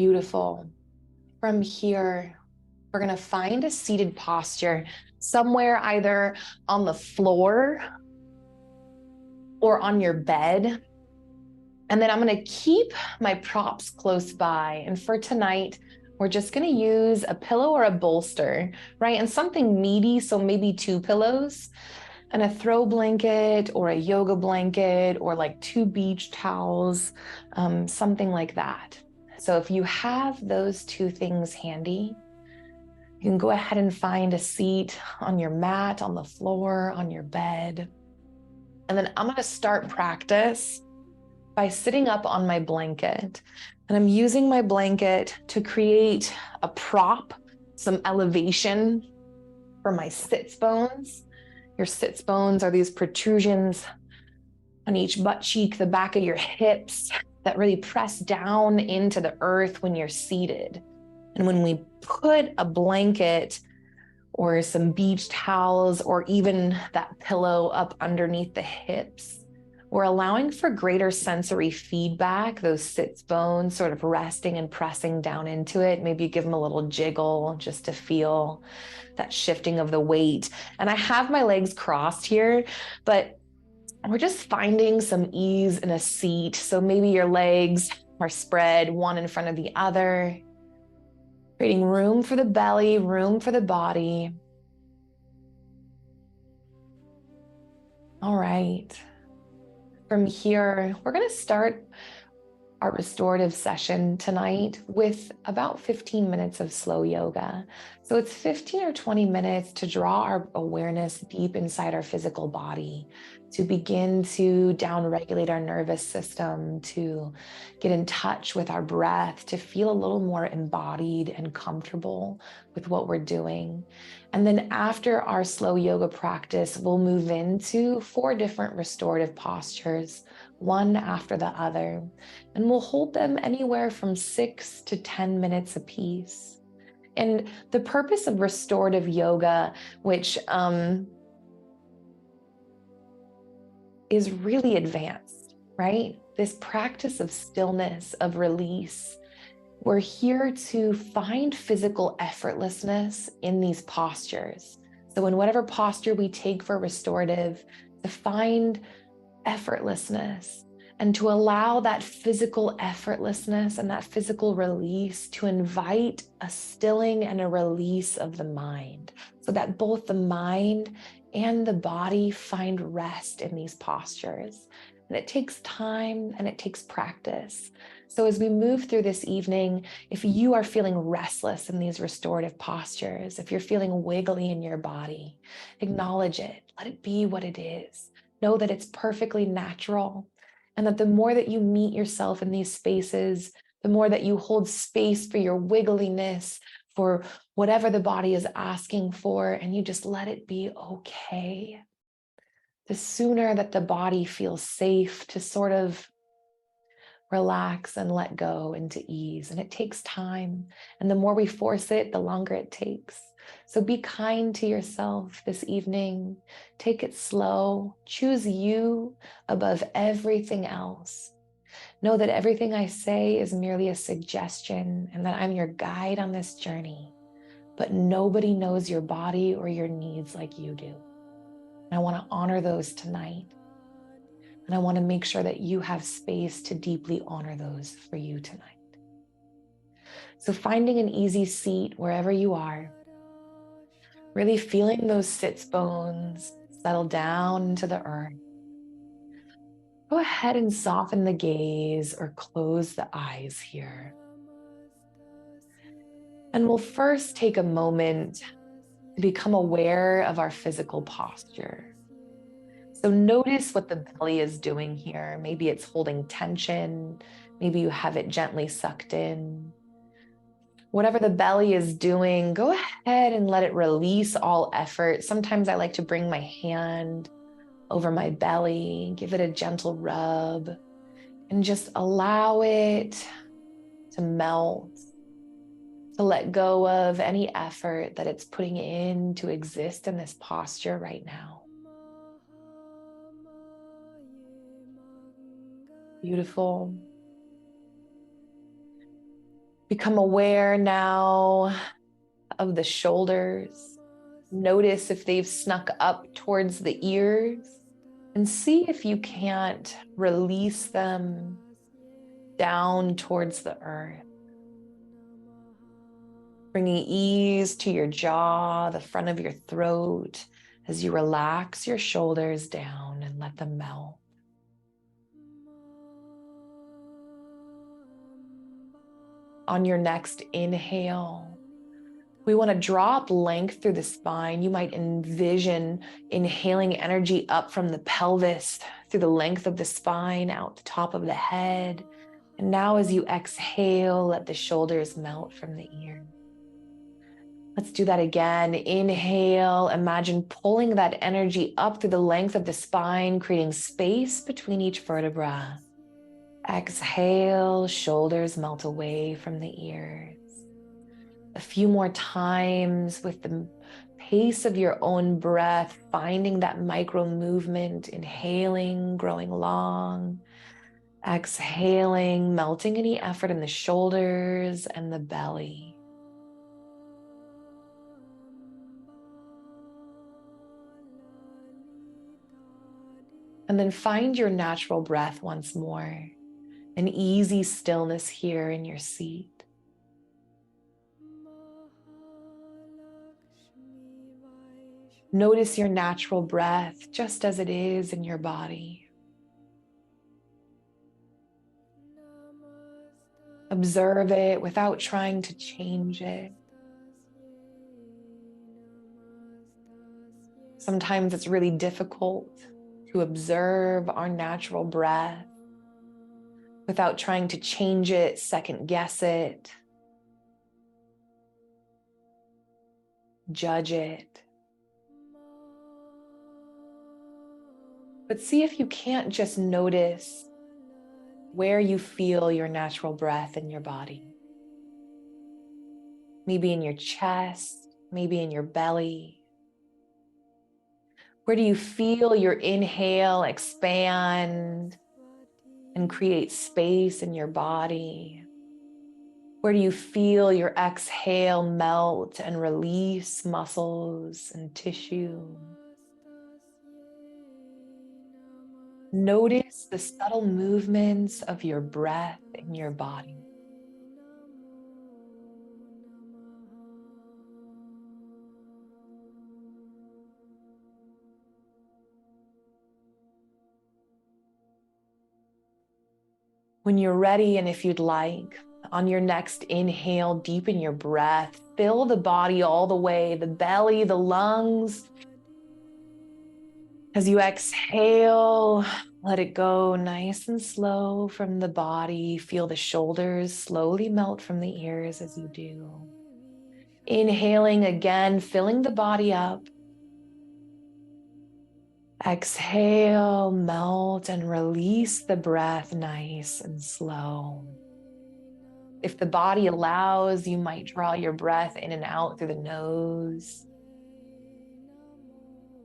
Beautiful. From here, we're going to find a seated posture somewhere either on the floor or on your bed. And then I'm going to keep my props close by. And for tonight, we're just going to use a pillow or a bolster, right? And something meaty, so maybe 2 pillows and a throw blanket or a yoga blanket or like 2 beach towels, something like that. So if you have those 2 things handy, you can go ahead and find a seat on your mat, on the floor, on your bed. And then I'm going to start practice by sitting up on my blanket. And I'm using my blanket to create a prop, some elevation for my sits bones. Your sits bones are these protrusions on each butt cheek, the back of your hips that really press down into the earth when you're seated. And when we put a blanket or some beach towels or even that pillow up underneath the hips, we're allowing for greater sensory feedback, those sits bones sort of resting and pressing down into it. Maybe you give them a little jiggle just to feel that shifting of the weight. And I have my legs crossed here, but we're just finding some ease in a seat. So maybe your legs are spread one in front of the other, creating room for the belly, room for the body. All right. From here, we're going to start our restorative session tonight with about 15 minutes of slow yoga. So it's 15 or 20 minutes to draw our awareness deep inside our physical body, to begin to downregulate our nervous system, to get in touch with our breath, to feel a little more embodied and comfortable with what we're doing. And then after our slow yoga practice, we'll move into 4 different restorative postures, one after the other. And we'll hold them anywhere from 6 to 10 minutes apiece. And the purpose of restorative yoga, which is really advanced, right? This practice of stillness, of release. We're here to find physical effortlessness in these postures. So in whatever posture we take for restorative, to find effortlessness and to allow that physical effortlessness and that physical release to invite a stilling and a release of the mind, so that both the mind and the body find rest in these postures. And it takes time and it takes practice. So as we move through this evening, if you are feeling restless in these restorative postures, if you're feeling wiggly in your body, acknowledge it. Let it be what it is. Know that it's perfectly natural, and that the more that you meet yourself in these spaces, the more that you hold space for your wiggliness, for whatever the body is asking for, and you just let it be okay. The sooner that the body feels safe to sort of relax and let go into ease. And it takes time. And the more we force it, the longer it takes. So be kind to yourself this evening. Take it slow. Choose you above everything else. Know that everything I say is merely a suggestion and that I'm your guide on this journey. But nobody knows your body or your needs like you do. And I want to honor those tonight. And I want to make sure that you have space to deeply honor those for you tonight. So finding an easy seat wherever you are, really feeling those sits bones settle down into the earth. Go ahead and soften the gaze or close the eyes here. And we'll first take a moment to become aware of our physical posture. So notice what the belly is doing here. Maybe it's holding tension. Maybe you have it gently sucked in. Whatever the belly is doing, go ahead and let it release all effort. Sometimes I like to bring my hand over my belly, give it a gentle rub, and just allow it to melt, to let go of any effort that it's putting in to exist in this posture right now. Beautiful. Become aware now of the shoulders. Notice if they've snuck up towards the ears, and see if you can't release them down towards the earth. Bringing ease to your jaw, the front of your throat, as you relax your shoulders down and let them melt. On your next inhale, we want to drop length through the spine. You might envision inhaling energy up from the pelvis through the length of the spine, out the top of the head. And now as you exhale, let the shoulders melt from the ears. Let's do that again. Inhale, imagine pulling that energy up through the length of the spine, creating space between each vertebra. Exhale, shoulders melt away from the ears. A few more times with the pace of your own breath, finding that micro movement, inhaling, growing long, exhaling, melting any effort in the shoulders and the belly. And then find your natural breath once more, an easy stillness here in your seat. Notice your natural breath just as it is in your body. Observe it without trying to change it. Sometimes it's really difficult to observe our natural breath without trying to change it, second guess it, judge it. But see if you can't just notice where you feel your natural breath in your body. Maybe in your chest, maybe in your belly. Where do you feel your inhale expand and create space in your body? Where do you feel your exhale melt and release muscles and tissue? Notice the subtle movements of your breath in your body. When you're ready, and if you'd like, on your next inhale, deepen your breath, fill the body all the way, the belly, the lungs. As you exhale, let it go nice and slow from the body. Feel the shoulders slowly melt from the ears as you do. Inhaling again, filling the body up. Exhale, melt and release the breath nice and slow. If the body allows, you might draw your breath in and out through the nose.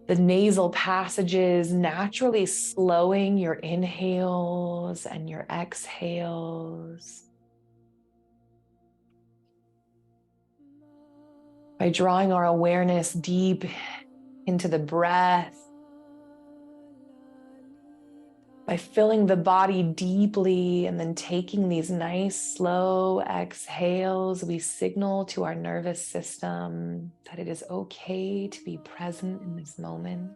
The nasal passages naturally slowing your inhales and your exhales. By drawing our awareness deep into the breath, by filling the body deeply and then taking these nice, slow exhales, we signal to our nervous system that it is okay to be present in this moment.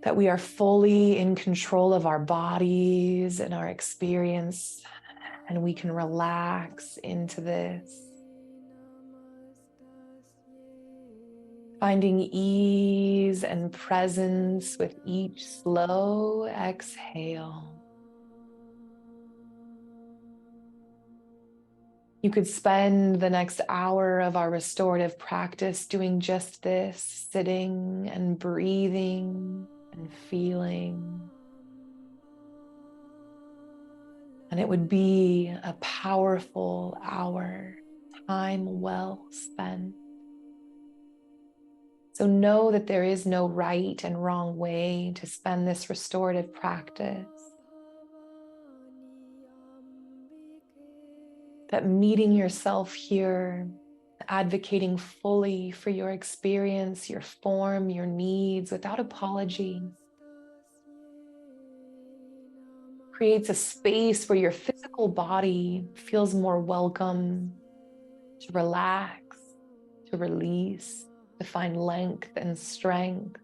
That we are fully in control of our bodies and our experience, and we can relax into this. Finding ease and presence with each slow exhale. You could spend the next hour of our restorative practice doing just this, sitting and breathing and feeling. And it would be a powerful hour, time well spent. So know that there is no right and wrong way to spend this restorative practice. that meeting yourself here, advocating fully for your experience, your form, your needs without apology, creates a space where your physical body feels more welcome to relax, to release, to find length and strength.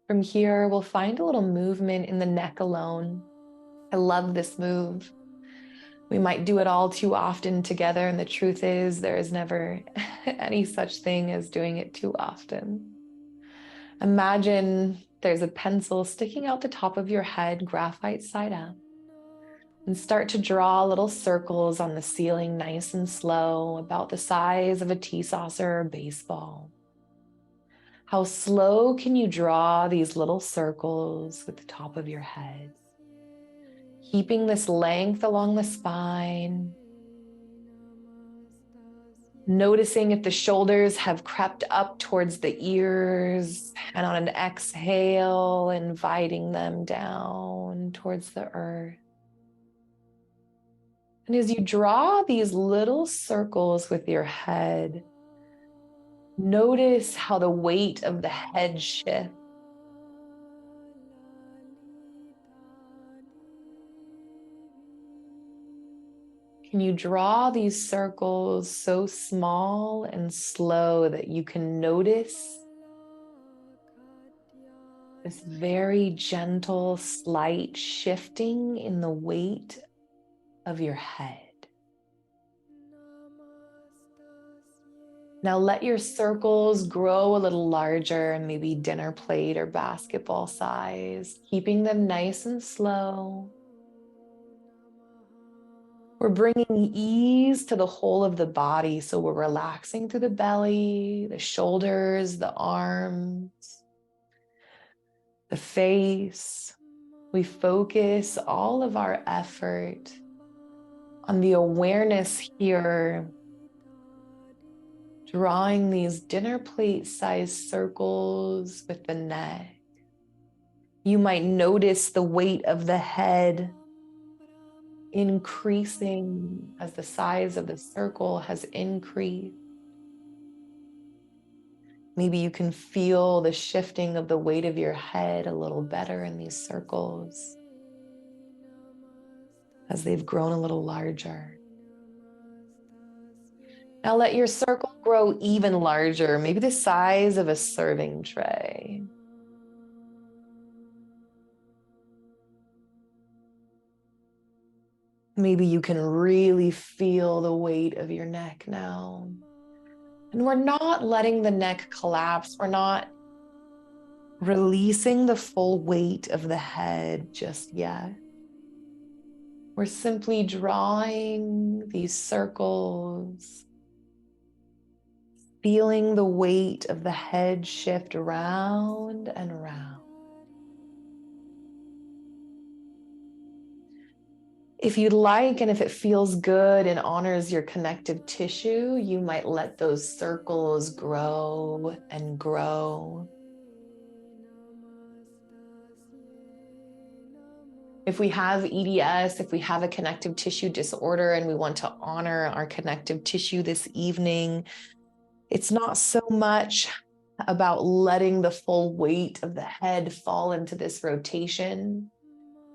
From here, we'll find a little movement in the neck alone. I love this move. We might do it all too often together, and the truth is there is never any such thing as doing it too often. Imagine there's a pencil sticking out the top of your head, graphite side up, and start to draw little circles on the ceiling, nice and slow, about the size of a tea saucer or baseball. How slow can you draw these little circles with the top of your head? Keeping this length along the spine. Noticing if the shoulders have crept up towards the ears, and on an exhale, inviting them down towards the earth. And as you draw these little circles with your head, notice how the weight of the head shifts. Can you draw these circles so small and slow that you can notice this very gentle, slight shifting in the weight of your head? Now let your circles grow a little larger, maybe dinner plate or basketball size, keeping them nice and slow. We're bringing ease to the whole of the body, so we're relaxing through the belly, the shoulders, the arms, the face. We focus all of our effort on the awareness here, drawing these dinner plate sized circles with the neck. You might notice the weight of the head increasing as the size of the circle has increased. Maybe you can feel the shifting of the weight of your head a little better in these circles as they've grown a little larger. Now let your circle grow even larger, maybe the size of a serving tray. Maybe you can really feel the weight of your neck now. And we're not letting the neck collapse. We're not releasing the full weight of the head just yet. We're simply drawing these circles, feeling the weight of the head shift round and round. If you'd like, and if it feels good and honors your connective tissue, you might let those circles grow and grow. If we have EDS, if we have a connective tissue disorder and we want to honor our connective tissue this evening, it's not so much about letting the full weight of the head fall into this rotation,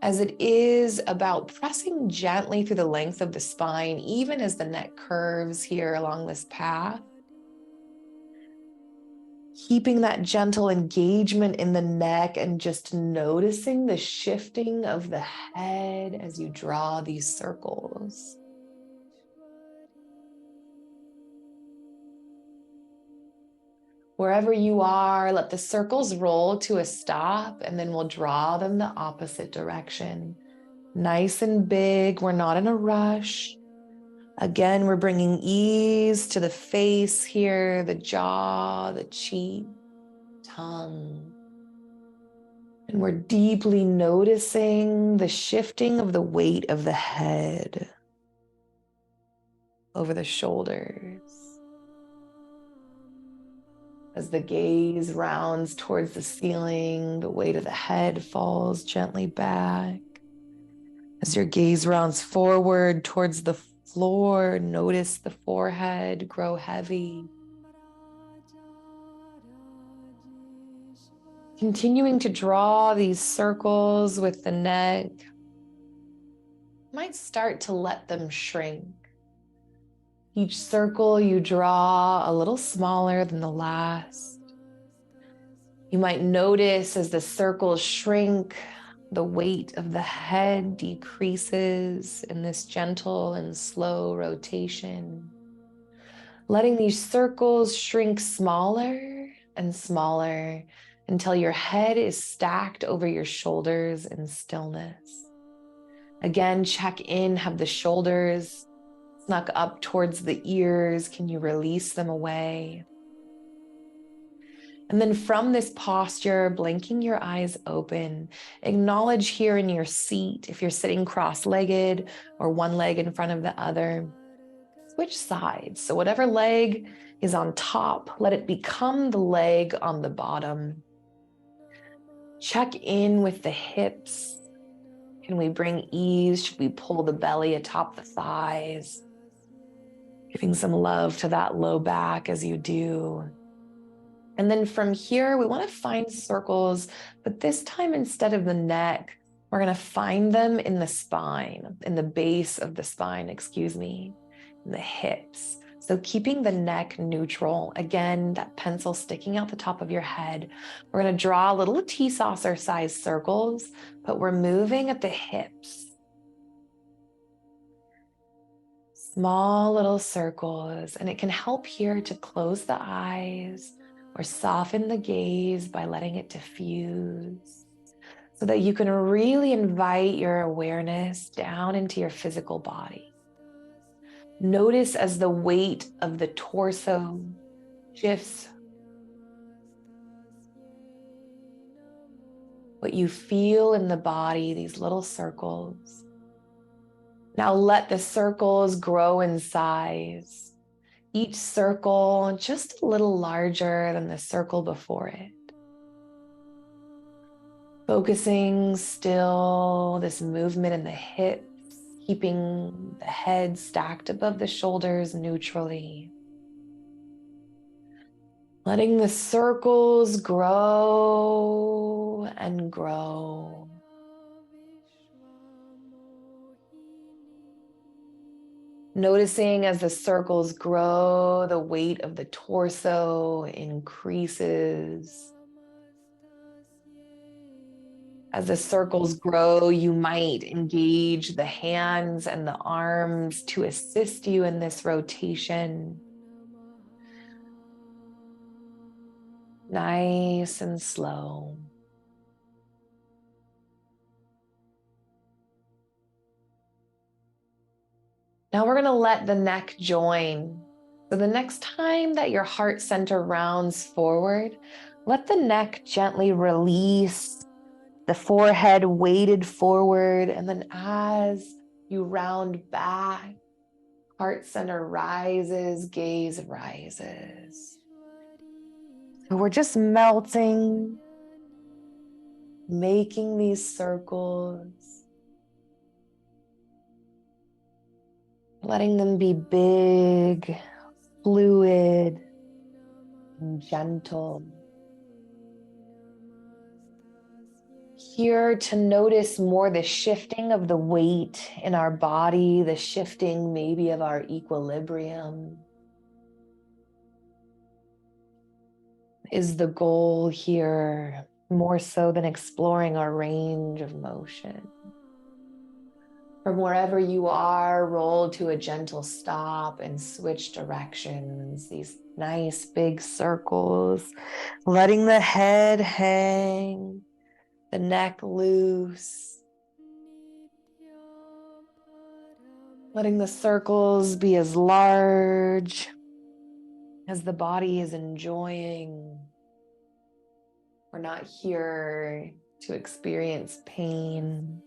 as it is about pressing gently through the length of the spine, even as the neck curves here along this path. Keeping that gentle engagement in the neck and just noticing the shifting of the head as you draw these circles. Wherever you are, let the circles roll to a stop, and then we'll draw them the opposite direction. Nice and big, we're not in a rush. Again, we're bringing ease to the face here, the jaw, the cheek, tongue. And we're deeply noticing the shifting of the weight of the head over the shoulders, As the gaze rounds towards the ceiling, the weight of the head falls gently back. As your gaze rounds forward towards the floor, notice the forehead grow heavy. Continuing to draw these circles with the neck, you might start to let them shrink. Each circle you draw a little smaller than the last. You might notice as the circles shrink, the weight of the head decreases in this gentle and slow rotation. Letting these circles shrink smaller and smaller until your head is stacked over your shoulders in stillness. Again, check in, have the shoulders snuck up towards the ears. Can you release them away? And then from this posture, blinking your eyes open, acknowledge here in your seat, if you're sitting cross-legged or one leg in front of the other, switch sides. So whatever leg is on top, let it become the leg on the bottom. Check in with the hips. Can we bring ease? Should we pull the belly atop the thighs? Giving some love to that low back as you do. And then from here, we want to find circles, but this time instead of the neck, we're going to find them in the spine, in the base of the spine, in the hips. So keeping the neck neutral, again, that pencil sticking out the top of your head. We're going to draw little tea saucer sized circles, but we're moving at the hips. Small little circles, and it can help here to close the eyes or soften the gaze by letting it diffuse so that you can really invite your awareness down into your physical body. Notice as the weight of the torso shifts, what you feel in the body, these little circles. Now let the circles grow in size. Each circle just a little larger than the circle before it. Focusing still, this movement in the hips, keeping the head stacked above the shoulders neutrally. Letting the circles grow and grow. Noticing as the circles grow, the weight of the torso increases. As the circles grow, you might engage the hands and the arms to assist you in this rotation. Nice and slow. Now we're going to let the neck join. So the next time that your heart center rounds forward, let the neck gently release, the forehead weighted forward, and then as you round back, heart center rises, gaze rises. So we're just melting, making these circles, letting them be big, fluid, and gentle. Here to notice more the shifting of the weight in our body, the shifting maybe of our equilibrium. Is the goal here more so than exploring our range of motion? From wherever you are, roll to a gentle stop and switch directions. These nice big circles, letting the head hang, the neck loose. Letting the circles be as large as the body is enjoying. We're not here to experience pain.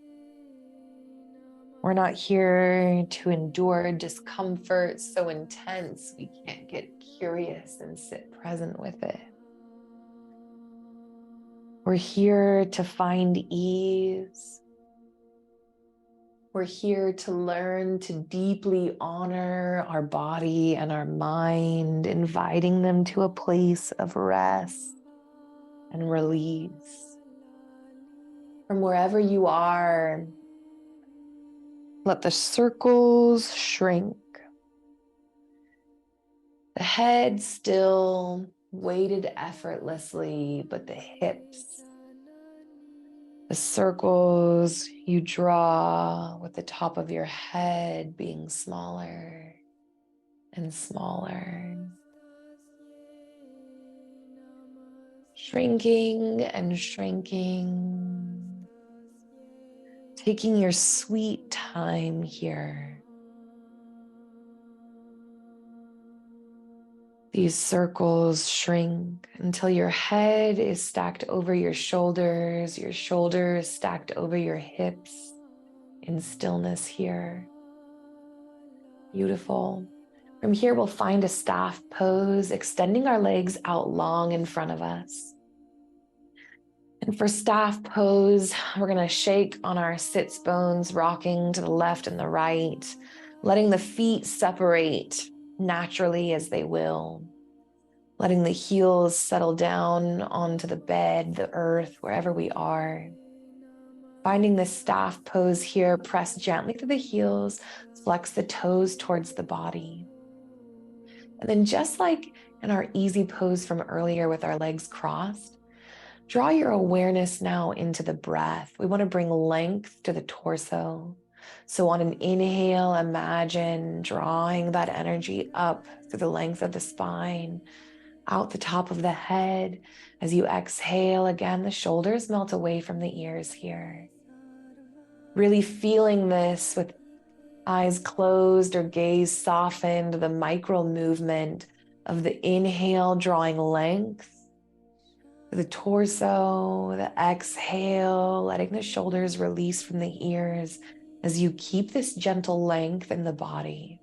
We're not here to endure discomfort so intense we can't get curious and sit present with it. We're here to find ease. We're here to learn to deeply honor our body and our mind, inviting them to a place of rest and release. From wherever you are, let the circles shrink. The head still weighted effortlessly, but the hips, the circles you draw with the top of your head being smaller and smaller, shrinking and shrinking, taking your sweet time here. These circles shrink until your head is stacked over your shoulders stacked over your hips in stillness here. Beautiful. From here, we'll find a staff pose, extending our legs out long in front of us. And for staff pose, we're going to shake on our sits bones, rocking to the left and the right, letting the feet separate naturally as they will, letting the heels settle down onto the bed, the earth, wherever we are. Finding the staff pose here, press gently through the heels, flex the toes towards the body. And then just like in our easy pose from earlier with our legs crossed, draw your awareness now into the breath. We want to bring length to the torso. So on an inhale, imagine drawing that energy up through the length of the spine, out the top of the head. As you exhale, again, the shoulders melt away from the ears here. Really feeling this with eyes closed or gaze softened, the micro movement of the inhale drawing length, the torso, the exhale, letting the shoulders release from the ears as you keep this gentle length in the body.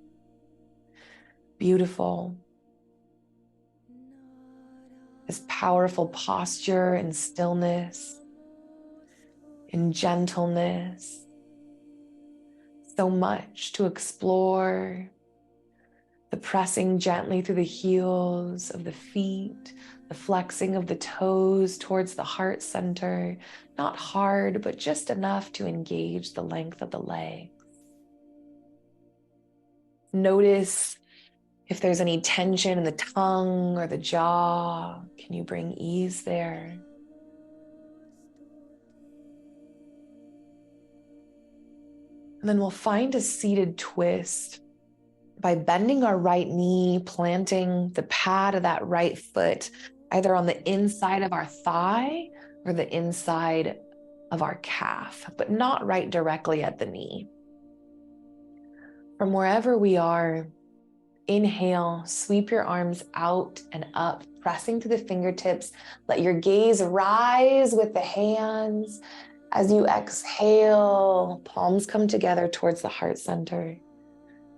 Beautiful. This powerful posture and stillness and gentleness. So much to explore. The pressing gently through the heels of the feet, the flexing of the toes towards the heart center, not hard, but just enough to engage the length of the legs. Notice if there's any tension in the tongue or the jaw. Can you bring ease there? And then we'll find a seated twist by bending our right knee, planting the pad of that right foot either on the inside of our thigh or the inside of our calf, but not right directly at the knee. From wherever we are, inhale, sweep your arms out and up, pressing to the fingertips. Let your gaze rise with the hands. As you exhale, palms come together towards the heart center.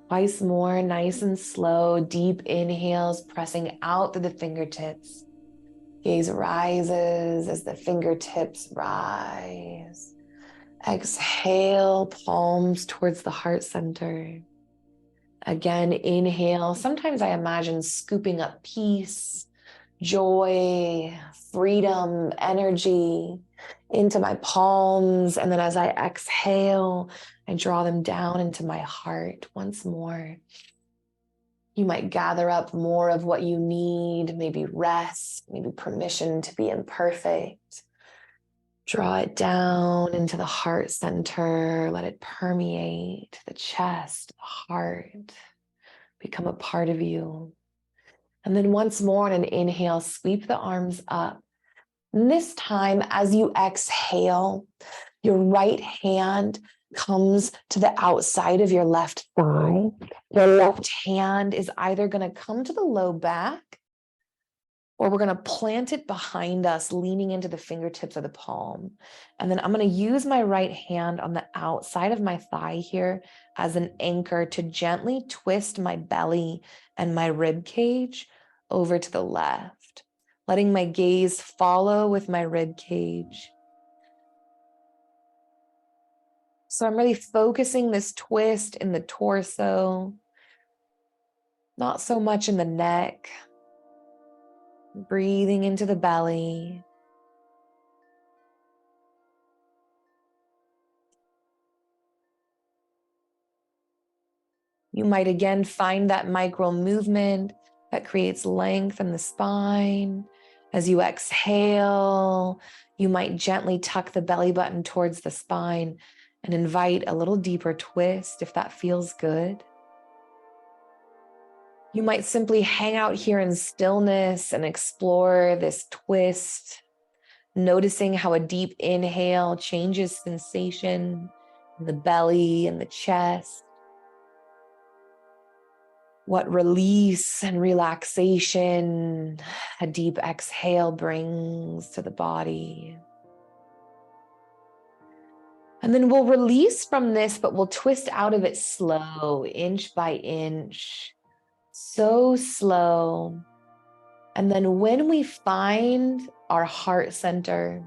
Twice more, nice and slow, deep inhales, pressing out through the fingertips. Gaze rises as the fingertips rise. Exhale, palms towards the heart center. Again, inhale. Sometimes I imagine scooping up peace, joy, freedom, energy into my palms. And then as I exhale, I draw them down into my heart once more. You might gather up more of what you need, maybe rest, maybe permission to be imperfect. Draw it down into the heart center. Let it permeate the chest, the heart, become a part of you. And then once more on an inhale, sweep the arms up. And this time, as you exhale, your right hand comes to the outside of your left thigh. Your left hand is either going to come to the low back, or we're going to plant it behind us, leaning into the fingertips of the palm. And then I'm going to use my right hand on the outside of my thigh here as an anchor to gently twist my belly and my rib cage over to the left. letting my gaze follow with my rib cage. So I'm really focusing this twist in the torso, not so much in the neck. Breathing into the belly. You might again find that micro movement that creates length in the spine. As you exhale, you might gently tuck the belly button towards the spine and invite a little deeper twist if that feels good. You might simply hang out here in stillness and explore this twist, noticing how a deep inhale changes sensation in the belly and the chest. What release and relaxation a deep exhale brings to the body. And then we'll release from this, but we'll twist out of it slow, inch by inch, so slow. And then when we find our heart center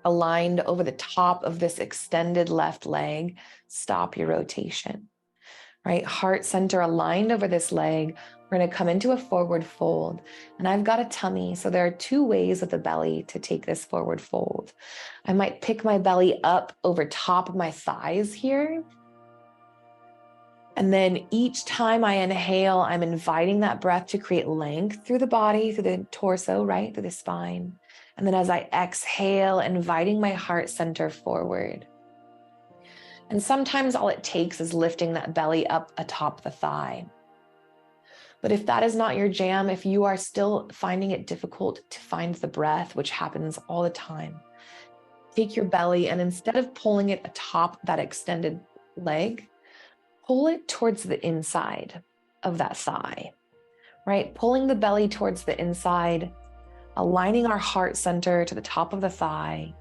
aligned over the top of this extended left leg, stop your rotation. Right? Heart center aligned over this leg. We're going to come into a forward fold. And I've got a tummy. So there are two ways with the belly to take this forward fold. I might pick my belly up over top of my thighs here. And then each time I inhale, I'm inviting that breath to create length through the body, through the torso, right? Through the spine. And then as I exhale, inviting my heart center forward. And sometimes all it takes is lifting that belly up atop the thigh. But if that is not your jam, if you are still finding it difficult to find the breath, which happens all the time, take your belly and instead of pulling it atop that extended leg, pull it towards the inside of that thigh, right? Pulling the belly towards the inside, aligning our heart center to the top of the thigh,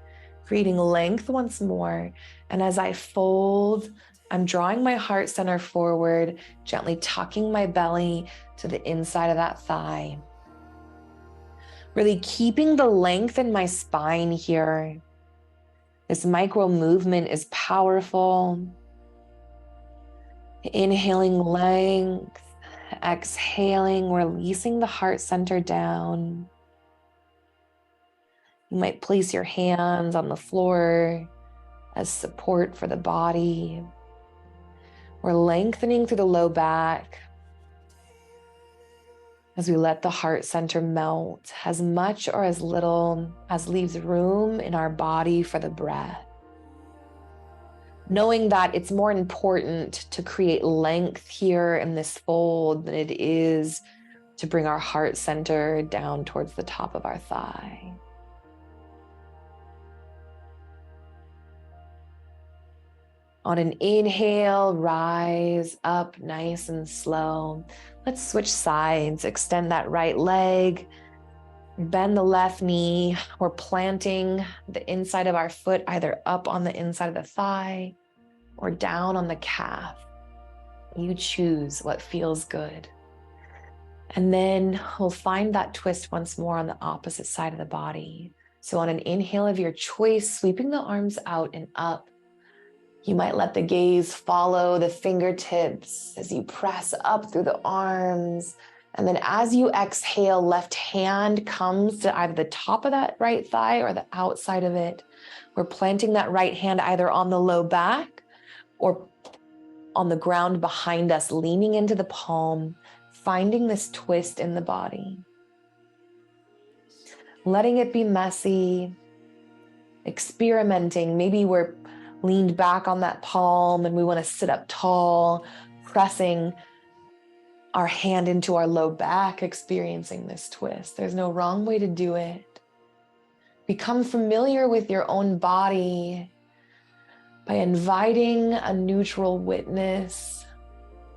creating length once more. And as I fold, I'm drawing my heart center forward, gently tucking my belly to the inside of that thigh. Really keeping the length in my spine here. This micro movement is powerful. Inhaling length, exhaling, releasing the heart center down. You might place your hands on the floor as support for the body. We're lengthening through the low back as we let the heart center melt as much or as little as leaves room in our body for the breath. Knowing that it's more important to create length here in this fold than it is to bring our heart center down towards the top of our thigh. On an inhale, rise up nice and slow. Let's switch sides, extend that right leg, bend the left knee. We're planting the inside of our foot either up on the inside of the thigh or down on the calf. You choose what feels good. And then we'll find that twist once more on the opposite side of the body. So on an inhale of your choice, sweeping the arms out and up, you might let the gaze follow the fingertips as you press up through the arms. And then as you exhale, left hand comes to either the top of that right thigh or the outside of it. We're planting that right hand either on the low back or on the ground behind us, leaning into the palm, finding this twist in the body. Letting it be messy, experimenting. Maybe we're leaned back on that palm and we want to sit up tall, pressing our hand into our low back, experiencing this twist. There's no wrong way to do it. Become familiar with your own body by inviting a neutral witness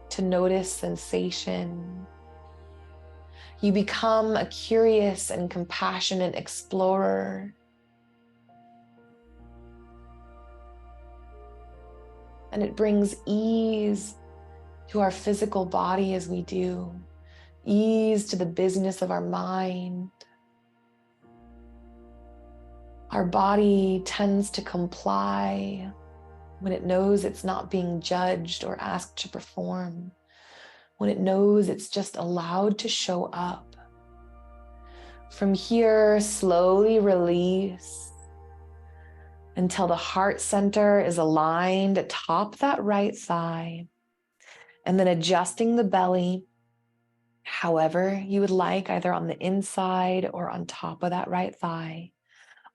to notice sensation. You become a curious and compassionate explorer. And it brings ease to our physical body as we do, ease to the business of our mind. Our body tends to comply when it knows it's not being judged or asked to perform, when it knows it's just allowed to show up. From here, slowly release until the heart center is aligned atop that right thigh, and then adjusting the belly however you would like, either on the inside or on top of that right thigh.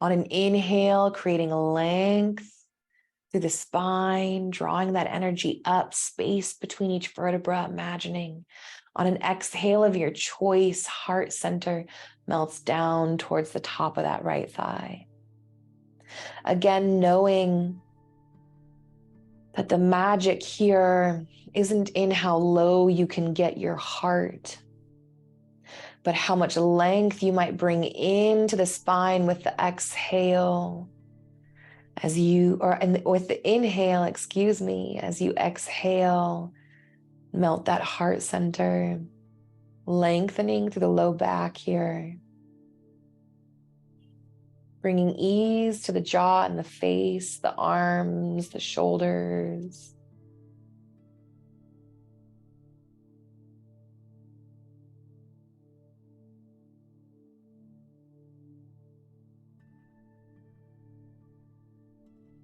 On an inhale, creating length through the spine, drawing that energy up, space between each vertebra, imagining. On an exhale of your choice, heart center melts down towards the top of that right thigh. Again, knowing that the magic here isn't in how low you can get your heart, but how much length you might bring into the spine with the exhale as you, with the inhale, as you exhale, melt that heart center, lengthening through the low back here, bringing ease to the jaw and the face, the arms, the shoulders.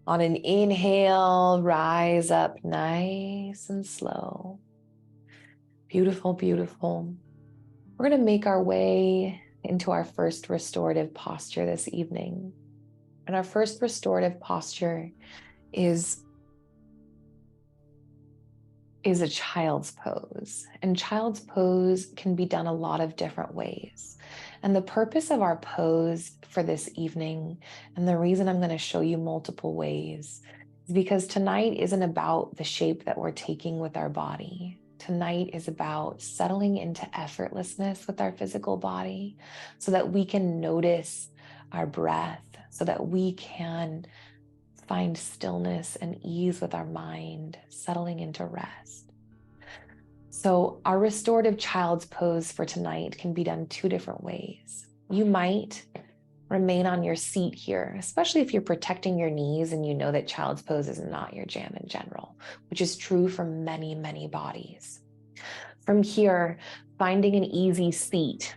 On an inhale, rise up nice and slow. Beautiful, beautiful. We're going to make our way into our first restorative posture this evening. And our first restorative posture is a child's pose. And child's pose can be done a lot of different ways. And the purpose of our pose for this evening, and the reason I'm going to show you multiple ways, is because tonight isn't about the shape that we're taking with our body. Tonight is about settling into effortlessness with our physical body so that we can notice our breath, so that we can find stillness and ease with our mind, settling into rest. So our restorative child's pose for tonight can be done two different ways. You might remain on your seat here, especially if you're protecting your knees and you know that child's pose is not your jam in general, which is true for many, many bodies. From here, finding an easy seat,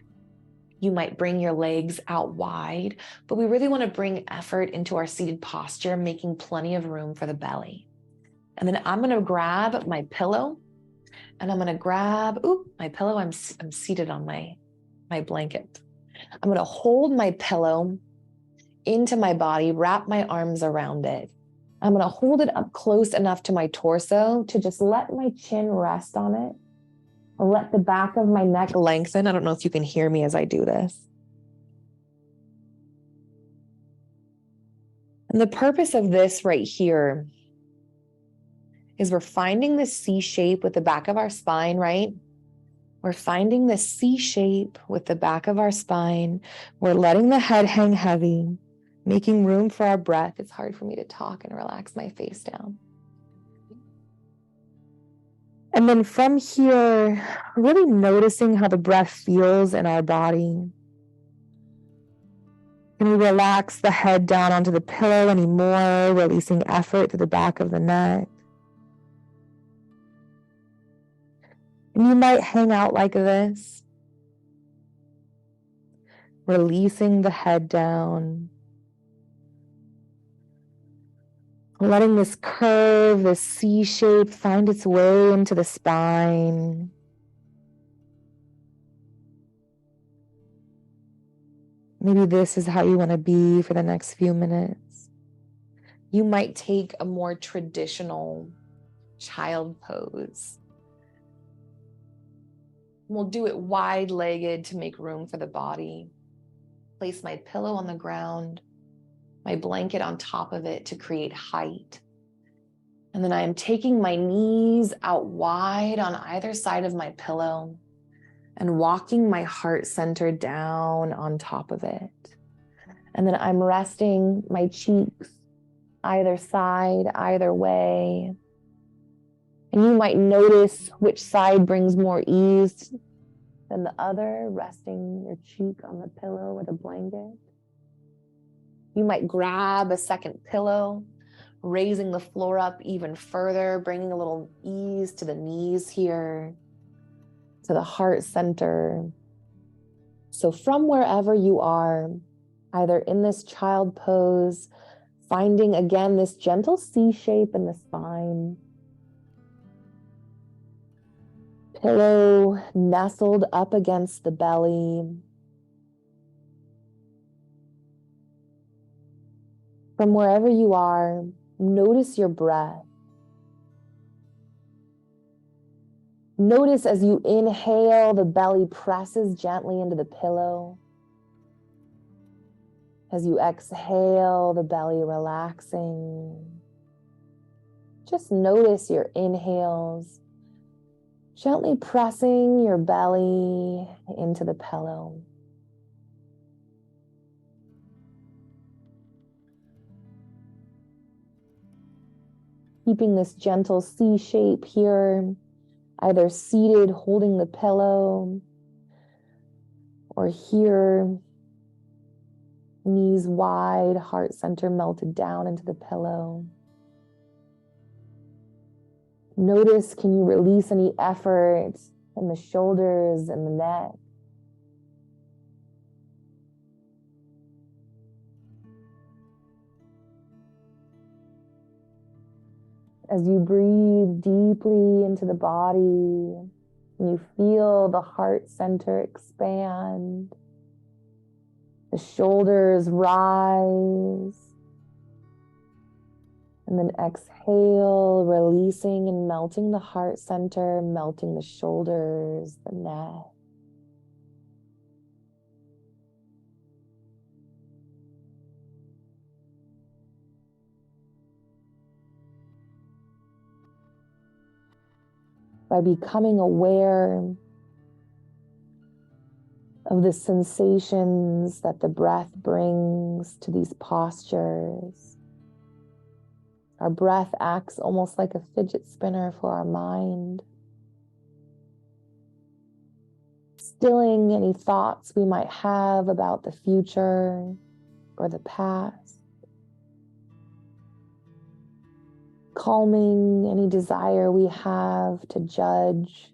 you might bring your legs out wide, but we really want to bring effort into our seated posture, making plenty of room for the belly. And then I'm going to grab my pillow, and I'm going to grab, my pillow. I'm seated on my blanket. I'm going to hold my pillow into my body, wrap my arms around it. I'm going to hold it up close enough to my torso to just let my chin rest on it. I'll let the back of my neck lengthen. I don't know if you can hear me as I do this. And the purpose of this right here is we're finding this C shape with the back of our spine, right? We're finding this C shape with the back of our spine. We're letting the head hang heavy, making room for our breath. It's hard for me to talk and relax my face down. And then from here, really noticing how the breath feels in our body. Can we relax the head down onto the pillow anymore, releasing effort to the back of the neck? And you might hang out like this, releasing the head down, letting this curve, this C shape find its way into the spine. Maybe this is how you want to be for the next few minutes. You might take a more traditional child pose. We'll do it wide-legged to make room for the body. Place my pillow on the ground, my blanket on top of it to create height. And then I am taking my knees out wide on either side of my pillow and walking my heart center down on top of it. And then I'm resting my cheeks either side, either way. And you might notice which side brings more ease than the other, resting your cheek on the pillow or the blanket. You might grab a second pillow, raising the floor up even further, bringing a little ease to the knees here, to the heart center. So from wherever you are, either in this child pose, finding again this gentle C shape in the spine, pillow nestled up against the belly. From wherever you are, notice your breath. Notice as you inhale, the belly presses gently into the pillow. As you exhale, the belly relaxing. Just notice your inhales, gently pressing your belly into the pillow. Keeping this gentle C shape here, either seated holding the pillow, or here, knees wide, heart center melted down into the pillow. Notice, can you release any effort in the shoulders and the neck? As you breathe deeply into the body, you feel the heart center expand, the shoulders rise, and then exhale, releasing and melting the heart center, melting the shoulders, the neck. By becoming aware of the sensations that the breath brings to these postures. Our breath acts almost like a fidget spinner for our mind, stilling any thoughts we might have about the future or the past, calming any desire we have to judge,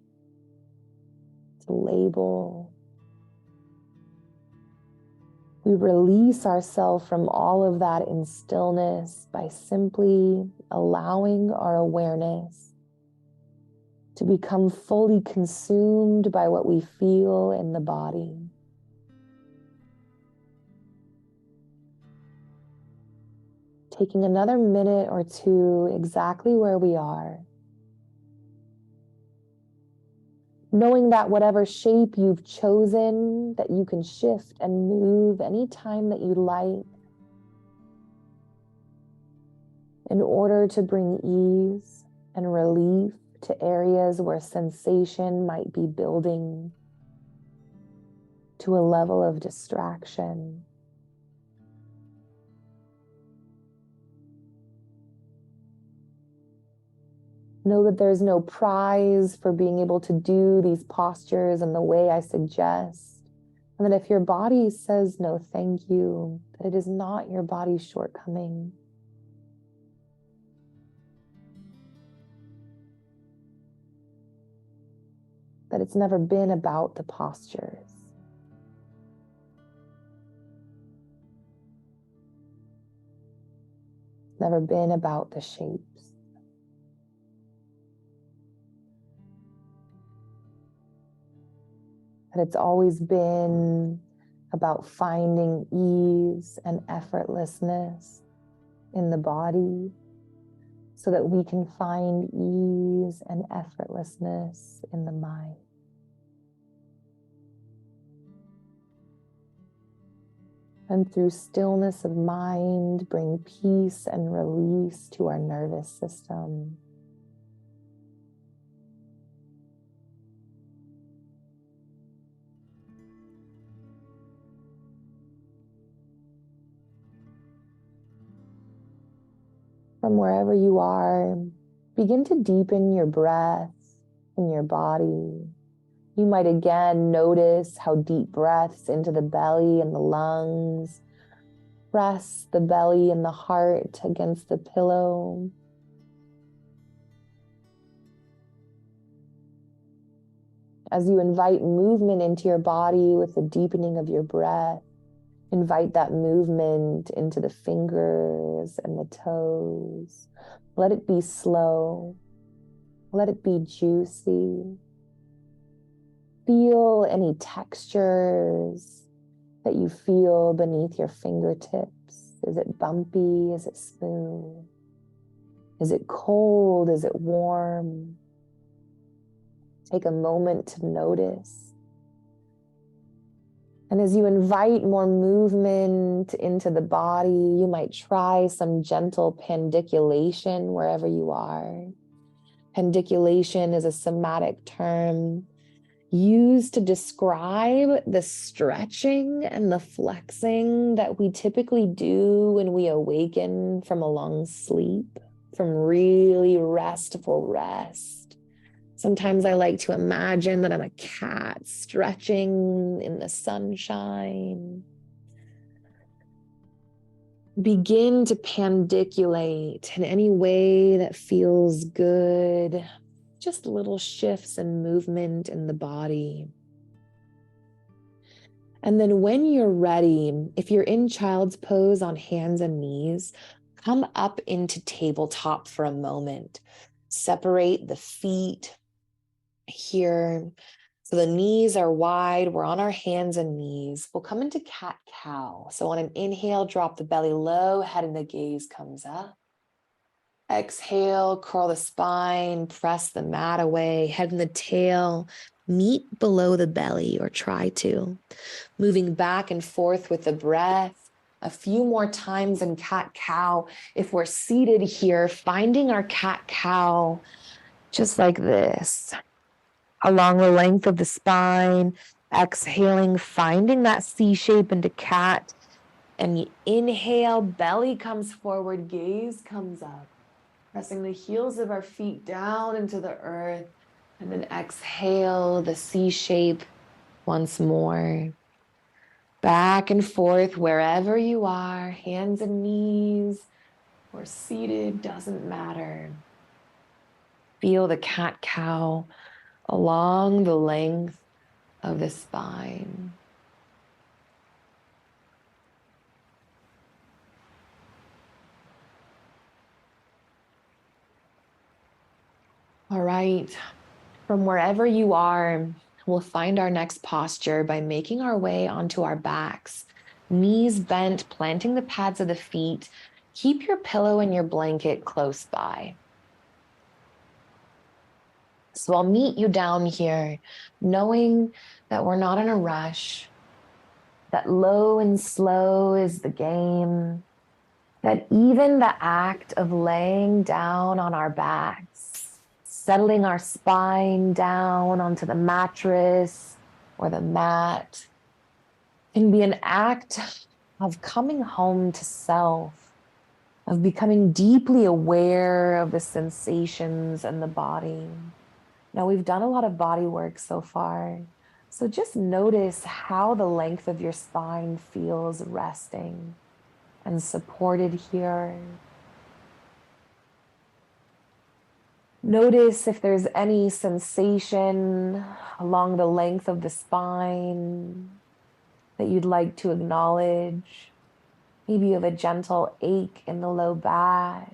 to label. We release ourselves from all of that in stillness by simply allowing our awareness to become fully consumed by what we feel in the body. Taking another minute or two exactly where we are, knowing that whatever shape you've chosen, that you can shift and move anytime that you like in order to bring ease and relief to areas where sensation might be building to a level of distraction. Know that there's no prize for being able to do these postures in the way I suggest. And that if your body says no thank you, that it is not your body's shortcoming. That it's never been about the postures. It's never been about the shapes. That it's always been about finding ease and effortlessness in the body so that we can find ease and effortlessness in the mind. And through stillness of mind, bring peace and release to our nervous system. From wherever you are, begin to deepen your breath in your body. You might again notice how deep breaths into the belly and the lungs Press the belly and the heart against the pillow. As you invite movement into your body with the deepening of your breath, invite that movement into the fingers and the toes. Let it be slow. Let it be juicy. Feel any textures that you feel beneath your fingertips. Is it bumpy? Is it smooth? Is it cold? Is it warm? Take a moment to notice. And as you invite more movement into the body, you might try some gentle pandiculation wherever you are. Pandiculation is a somatic term used to describe the stretching and the flexing that we typically do when we awaken from a long sleep, from really restful rest. Sometimes I like to imagine that I'm a cat stretching in the sunshine. Begin to pandiculate in any way that feels good. Just little shifts and movement in the body. And then when you're ready, if you're in child's pose on hands and knees, come up into tabletop for a moment. Separate the feet here. So the knees are wide. We're on our hands and knees. We'll come into cat-cow. So on an inhale, drop the belly low, head and the gaze comes up. Exhale, curl the spine, press the mat away, head and the tail meet below the belly, or try to. Moving back and forth with the breath. A few more times in cat-cow. If we're seated here, finding our cat-cow just like this. Along the length of the spine, exhaling, finding that C shape into cat. And you inhale, belly comes forward, gaze comes up. Pressing the heels of our feet down into the earth, and then exhale the C shape once more. Back and forth wherever you are, hands and knees, or seated, doesn't matter. Feel the cat-cow along the length of the spine. All right, from wherever you are, we'll find our next posture by making our way onto our backs, knees bent, planting the pads of the feet. Keep your pillow and your blanket close by. So I'll meet you down here, knowing that we're not in a rush, that low and slow is the game, that even the act of laying down on our backs, settling our spine down onto the mattress or the mat, can be an act of coming home to self, of becoming deeply aware of the sensations and the body. Now, we've done a lot of body work so far, so just notice how the length of your spine feels resting and supported here. Notice if there's any sensation along the length of the spine that you'd like to acknowledge. Maybe you have a gentle ache in the low back,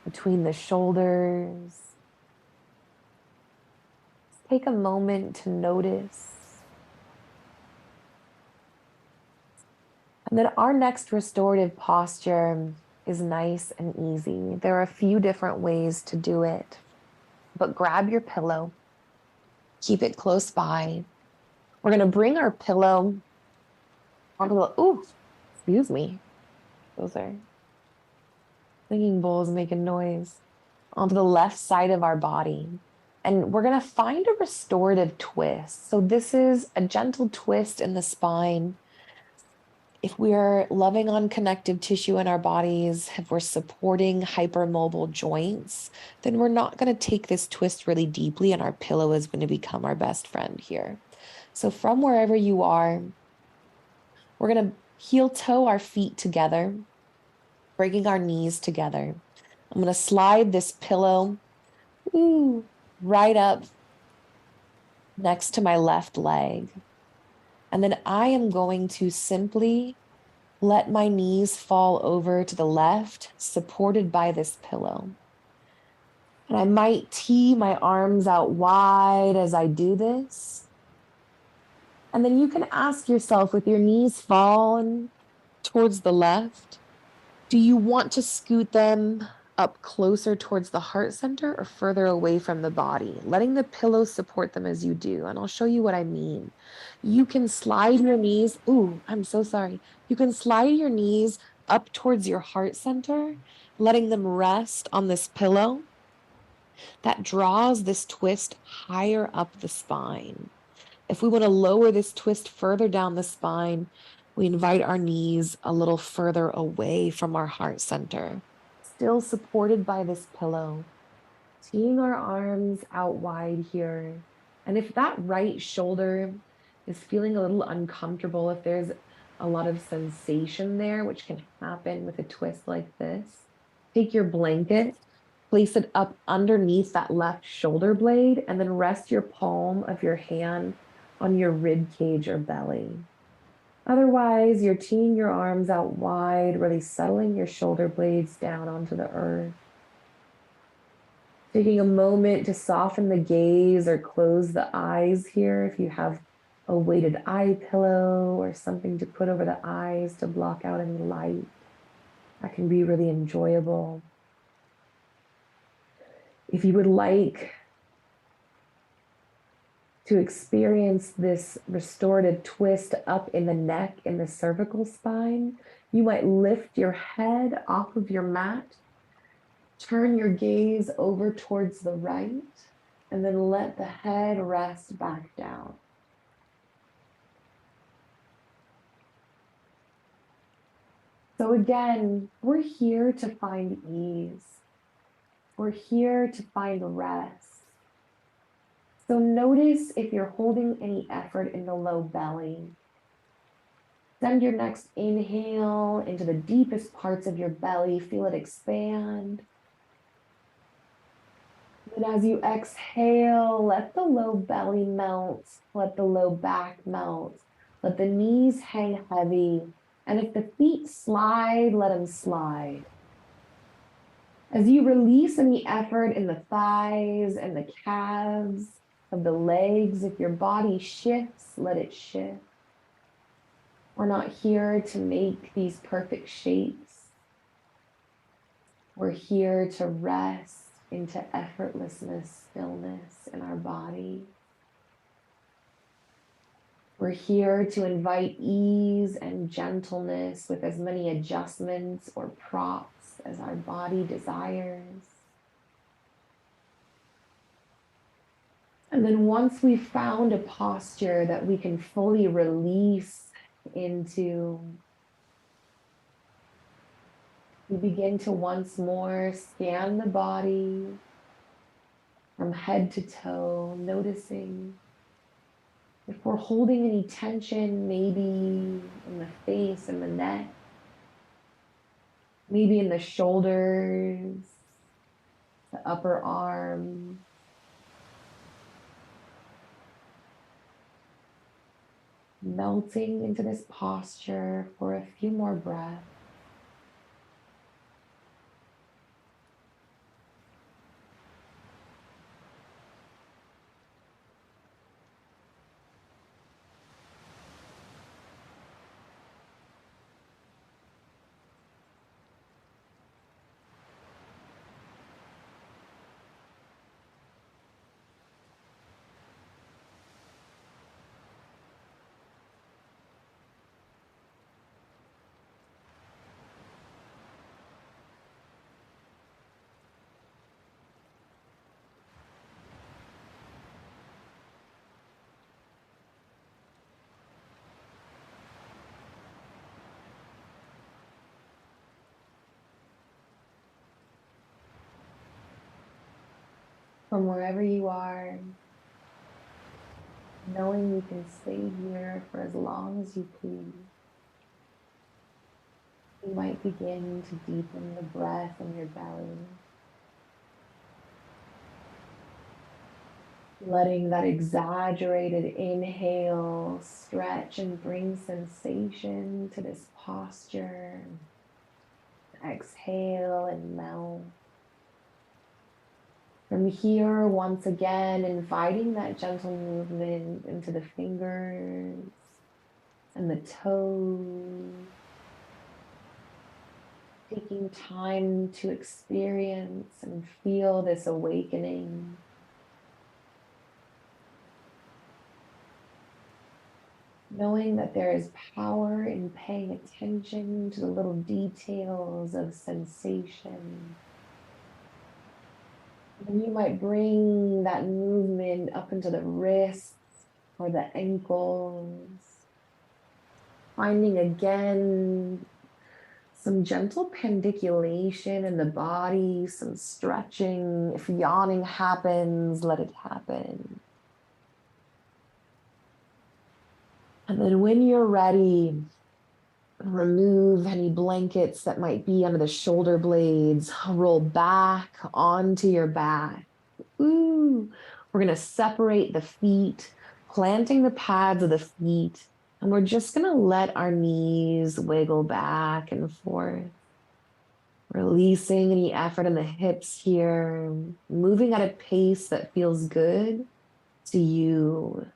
between the shoulders. Take a moment to notice. And then our next restorative posture is nice and easy. There are a few different ways to do it, but grab your pillow, keep it close by. We're going to bring our pillow onto the, excuse me. Those are singing bowls making noise. Onto the left side of our body. And we're going to find a restorative twist. So this is a gentle twist in the spine. If we're loving on connective tissue in our bodies, if we're supporting hypermobile joints, then we're not going to take this twist really deeply, and our pillow is going to become our best friend here. So from wherever you are, we're going to heel toe our feet together, bringing our knees together. I'm going to slide this pillow right up next to my left leg. And then I am going to simply let my knees fall over to the left, supported by this pillow. And I might tee my arms out wide as I do this. And then you can ask yourself, with your knees fallen towards the left, do you want to scoot them up closer towards the heart center or further away from the body, letting the pillow support them as you do? And I'll show you what I mean. You can slide your knees. Ooh, I'm so sorry. You can slide your knees up towards your heart center, letting them rest on this pillow that draws this twist higher up the spine. If we want to lower this twist further down the spine, we invite our knees a little further away from our heart center, still supported by this pillow, teeing our arms out wide here. And if that right shoulder is feeling a little uncomfortable, if there's a lot of sensation there, which can happen with a twist like this, take your blanket, place it up underneath that left shoulder blade, and then rest your palm of your hand on your rib cage or belly. Otherwise, you're teeing your arms out wide, really settling your shoulder blades down onto the earth. Taking a moment to soften the gaze or close the eyes here if you have a weighted eye pillow or something to put over the eyes to block out any light. That can be really enjoyable. If you would like to experience this restorative twist up in the neck and the cervical spine, you might lift your head off of your mat, turn your gaze over towards the right, and then let the head rest back down. So again, we're here to find ease. We're here to find rest. So notice if you're holding any effort in the low belly. Send your next inhale into the deepest parts of your belly. Feel it expand. And as you exhale, let the low belly melt. Let the low back melt. Let the knees hang heavy. And if the feet slide, let them slide. As you release any effort in the thighs and the calves of the legs, if your body shifts, let it shift. We're not here to make these perfect shapes. We're here to rest into effortlessness, stillness in our body. We're here to invite ease and gentleness with as many adjustments or props as our body desires. And then once we've found a posture that we can fully release into, we begin to once more scan the body from head to toe, noticing if we're holding any tension, maybe in the face and the neck, maybe in the shoulders, the upper arm. Melting into this posture for a few more breaths. From wherever you are, knowing you can stay here for as long as you please. You might begin to deepen the breath in your belly, letting that exaggerated inhale stretch and bring sensation to this posture. Exhale and melt. From here, once again, inviting that gentle movement into the fingers and the toes, taking time to experience and feel this awakening. Knowing that there is power in paying attention to the little details of sensation. And you might bring that movement up into the wrists or the ankles, finding again some gentle pandiculation in the body, some stretching. If yawning happens, let it happen. And then when you're ready, remove any blankets that might be under the shoulder blades, roll back onto your back. Ooh, we're going to separate the feet, planting the pads of the feet, and we're just going to let our knees wiggle back and forth, releasing any effort in the hips here, moving at a pace that feels good to you.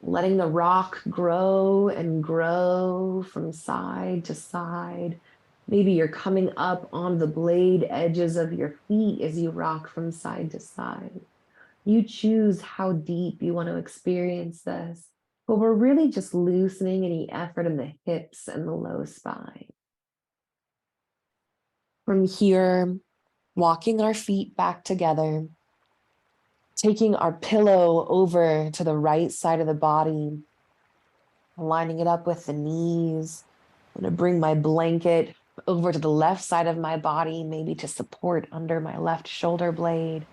Letting the rock grow and grow from side to side. Maybe you're coming up on the blade edges of your feet as you rock from side to side. You choose how deep you want to experience this, but we're really just loosening any effort in the hips and the low spine. From here, walking our feet back together, taking our pillow over to the right side of the body, lining it up with the knees. I'm going to bring my blanket over to the left side of my body, maybe to support under my left shoulder blade.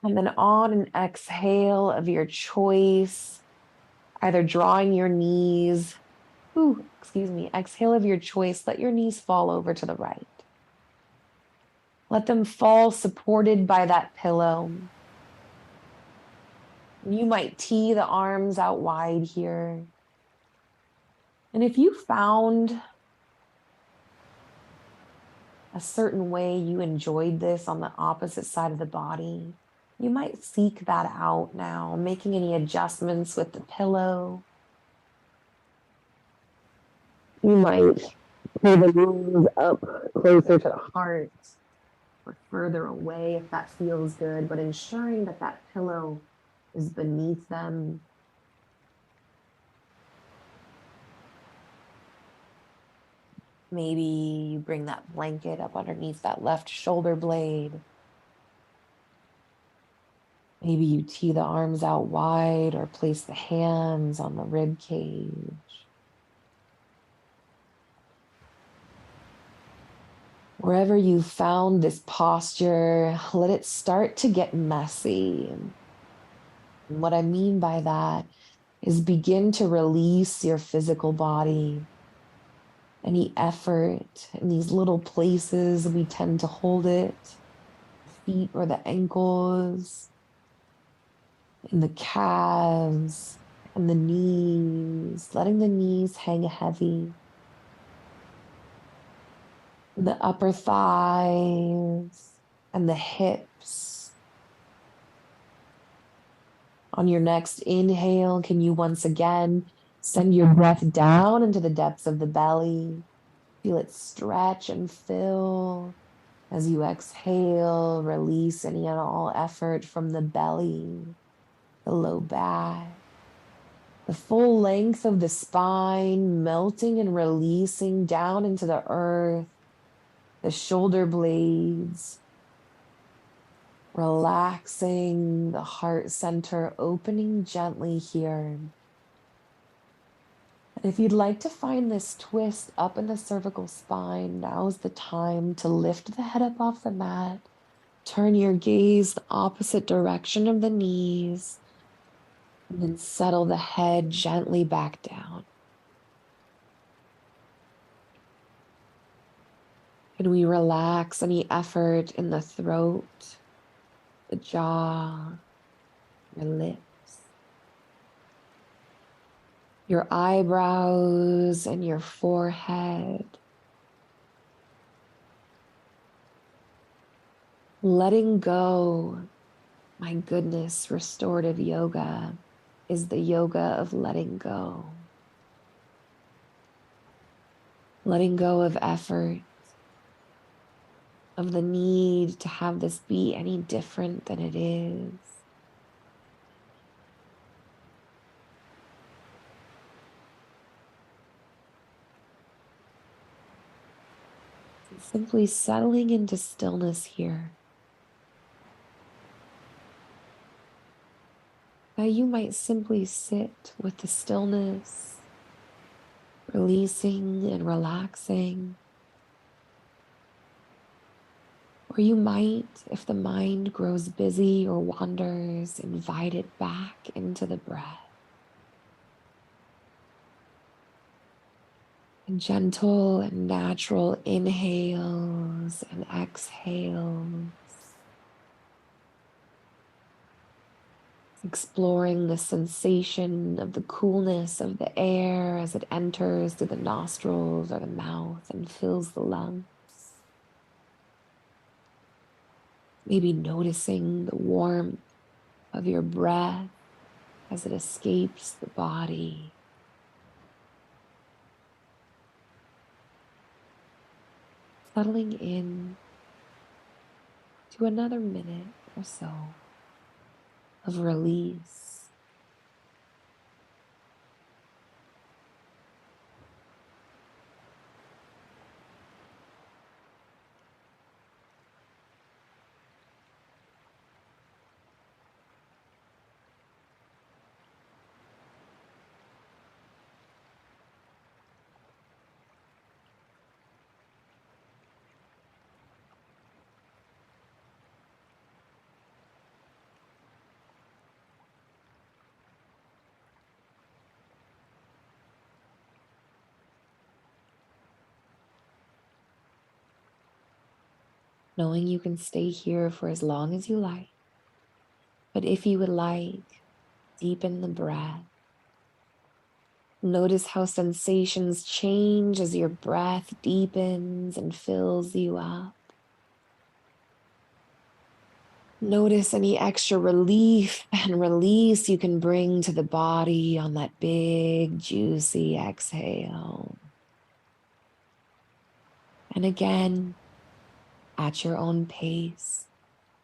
And then on an exhale of your choice, either drawing your knees, exhale of your choice, let your knees fall over to the right. Let them fall supported by that pillow. You might tee the arms out wide here. And if you found a certain way you enjoyed this on the opposite side of the body, you might seek that out now, making any adjustments with the pillow. You might pull the knees up closer to the heart or further away if that feels good, but ensuring that that pillow is beneath them. Maybe you bring that blanket up underneath that left shoulder blade. Maybe you tee the arms out wide or place the hands on the rib cage. Wherever you found this posture, let it start to get messy. And what I mean by that is begin to release your physical body. Any effort in these little places we tend to hold it, feet or the ankles, in the calves and the knees, letting the knees hang heavy. The upper thighs and the hips. On your next inhale, can you once again send your breath down into the depths of the belly? Feel it stretch and fill. As you exhale, release any and all effort from the belly, the low back, the full length of the spine, melting and releasing down into the earth, the shoulder blades, relaxing the heart center, opening gently here. And if you'd like to find this twist up in the cervical spine, now's the time to lift the head up off the mat, turn your gaze the opposite direction of the knees, And then settle the head gently back down. Can we relax any effort in the throat, the jaw, your lips, your eyebrows, and your forehead? Letting go. My goodness, restorative yoga is the yoga of letting go. Letting go of effort, of the need to have this be any different than it is. Simply settling into stillness here. Now you might simply sit with the stillness, releasing and relaxing. Or you might, if the mind grows busy or wanders, invite it back into the breath. And gentle and natural inhales and exhales. Exploring the sensation of the coolness of the air as it enters through the nostrils or the mouth and fills the lungs. Maybe noticing the warmth of your breath as it escapes the body. Settling in to another minute or so of release. Knowing you can stay here for as long as you like. But if you would like, deepen the breath. Notice how sensations change as your breath deepens and fills you up. Notice any extra relief and release you can bring to the body on that big, juicy exhale. And again, at your own pace,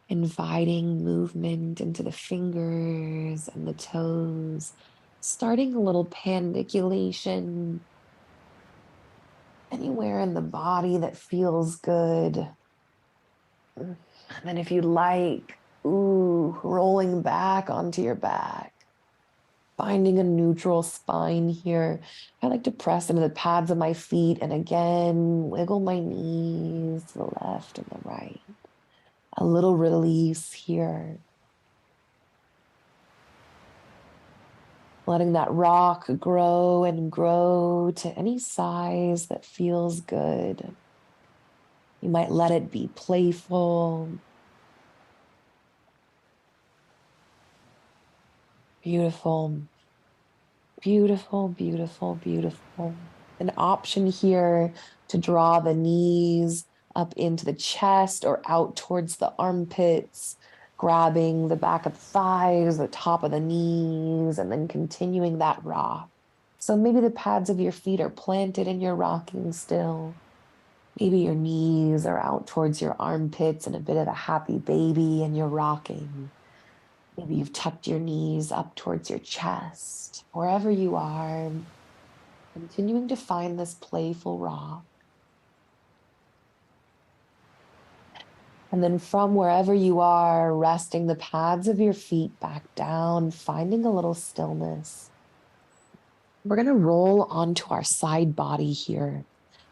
inviting movement into the fingers and the toes, starting a little pandiculation anywhere in the body that feels good. And then if you like, rolling back onto your back, finding a neutral spine here. I like to press into the pads of my feet and again, wiggle my knees to the left and the right. A little release here. Letting that rock grow and grow to any size that feels good. You might let it be playful. Beautiful, beautiful, beautiful, beautiful. An option here to draw the knees up into the chest or out towards the armpits, grabbing the back of the thighs, the top of the knees, and then continuing that rock. So maybe the pads of your feet are planted and you're rocking still. Maybe your knees are out towards your armpits and a bit of a happy baby and you're rocking. Maybe you've tucked your knees up towards your chest. Wherever you are, continuing to find this playful rock. And then from wherever you are, resting the pads of your feet back down, finding a little stillness. We're going to roll onto our side body here.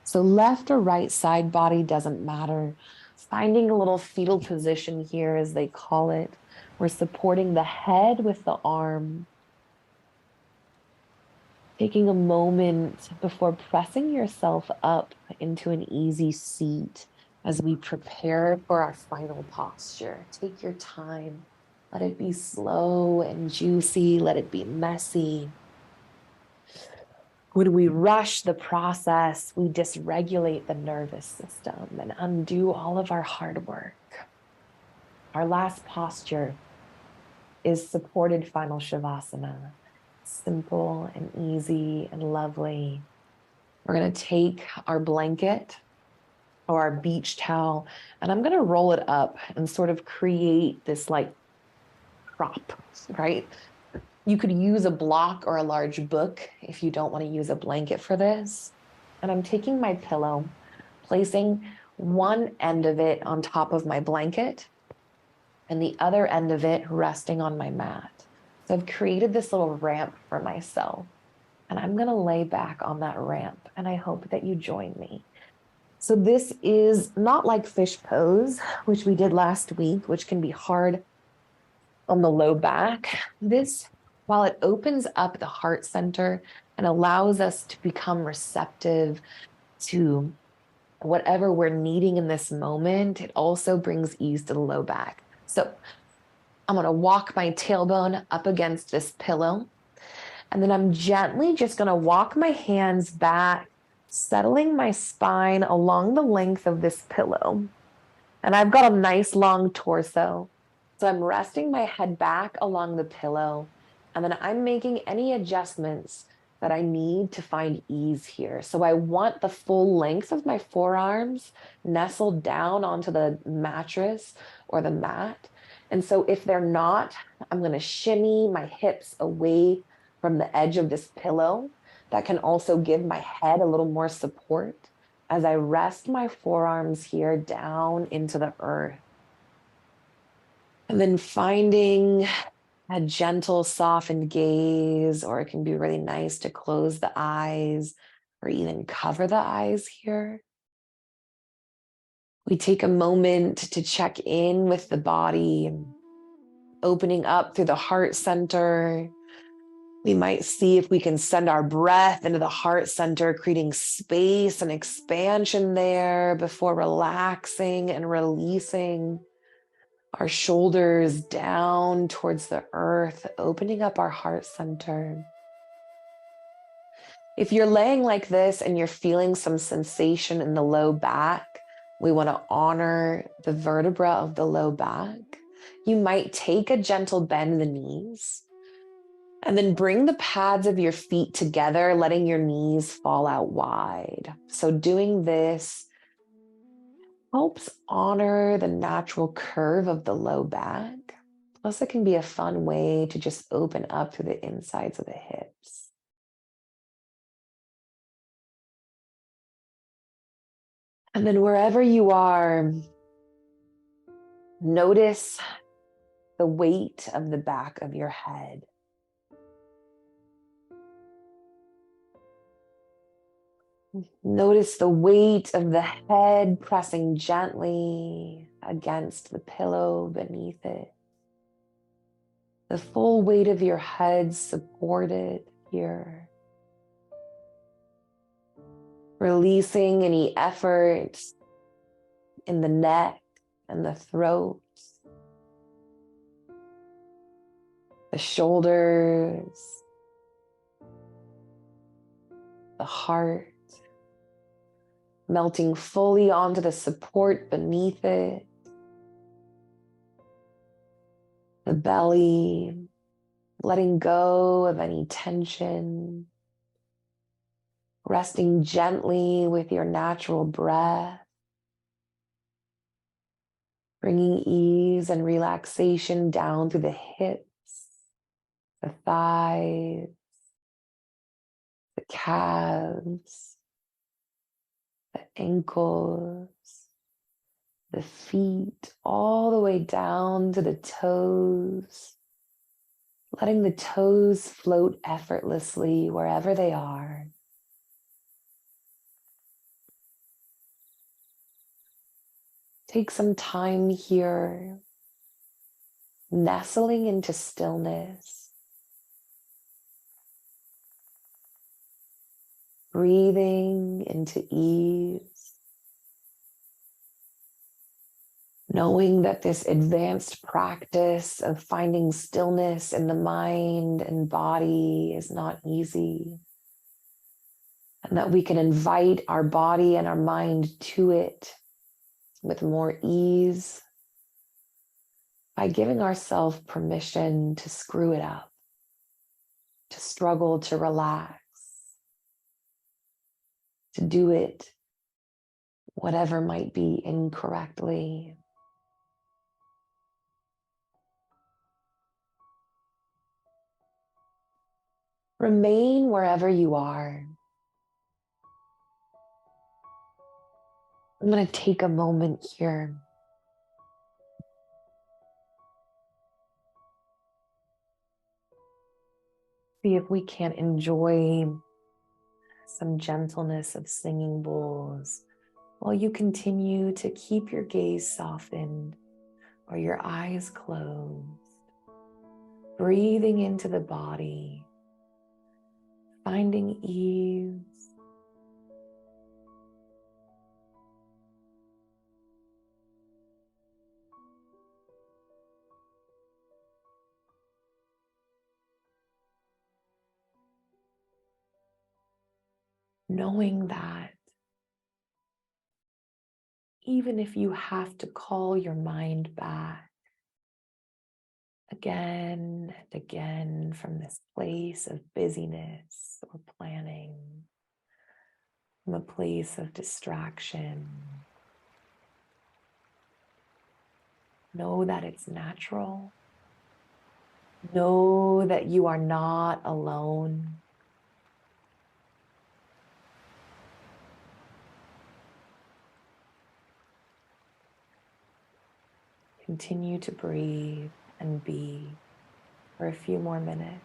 So left or right side body doesn't matter. Finding a little fetal position here, as they call it. We're supporting the head with the arm. Taking a moment before pressing yourself up into an easy seat as we prepare for our final posture. Take your time. Let it be slow and juicy. Let it be messy. When we rush the process, we dysregulate the nervous system and undo all of our hard work. Our last posture is supported final Shavasana. Simple and easy and lovely. We're going to take our blanket or our beach towel, and I'm going to roll it up and sort of create this like prop, right? You could use a block or a large book if you don't want to use a blanket for this. And I'm taking my pillow, placing one end of it on top of my blanket and the other end of it resting on my mat. So I've created this little ramp for myself, and I'm going to lay back on that ramp, and I hope that you join me. So this is not like fish pose, which we did last week, which can be hard on the low back. This, while it opens up the heart center and allows us to become receptive to whatever we're needing in this moment, it also brings ease to the low back. So I'm going to walk my tailbone up against this pillow, and then I'm gently just going to walk my hands back, settling my spine along the length of this pillow. And I've got a nice long torso. So I'm resting my head back along the pillow, and then I'm making any adjustments that I need to find ease here. So I want the full length of my forearms nestled down onto the mattress or the mat. And so if they're not, I'm going to shimmy my hips away from the edge of this pillow. That can also give my head a little more support as I rest my forearms here down into the earth. And then finding a gentle, softened gaze, or it can be really nice to close the eyes or even cover the eyes here. We take a moment to check in with the body, opening up through the heart center. We might see if we can send our breath into the heart center, creating space and expansion there before relaxing and releasing our shoulders down towards the earth, opening up our heart center. If you're laying like this and you're feeling some sensation in the low back, we want to honor the vertebra of the low back. You might take a gentle bend in the knees. And then bring the pads of your feet together, letting your knees fall out wide. So doing this helps honor the natural curve of the low back. Plus, it can be a fun way to just open up through the insides of the hips. And then wherever you are, notice the weight of the back of your head. Notice the weight of the head pressing gently against the pillow beneath it. The full weight of your head supported here. Releasing any effort in the neck and the throat, the shoulders, the heart. Melting fully onto the support beneath it, the belly, letting go of any tension, resting gently with your natural breath, bringing ease and relaxation down through the hips, the thighs, the calves, the ankles, the feet, all the way down to the toes, letting the toes float effortlessly wherever they are. Take some time here, nestling into stillness. breathing into ease, knowing that this advanced practice of finding stillness in the mind and body is not easy, and that we can invite our body and our mind to it with more ease by giving ourselves permission to screw it up, to struggle, to relax, to do it whatever might be incorrectly. Remain wherever you are. I'm going to take a moment here see if we can't enjoy some gentleness of singing bowls while you continue to keep your gaze softened or your eyes closed, breathing into the body, finding ease, knowing that even if you have to call your mind back again and again from this place of busyness or planning, from a place of distraction, know that it's natural. Know that you are not alone. Continue to breathe and be for a few more minutes.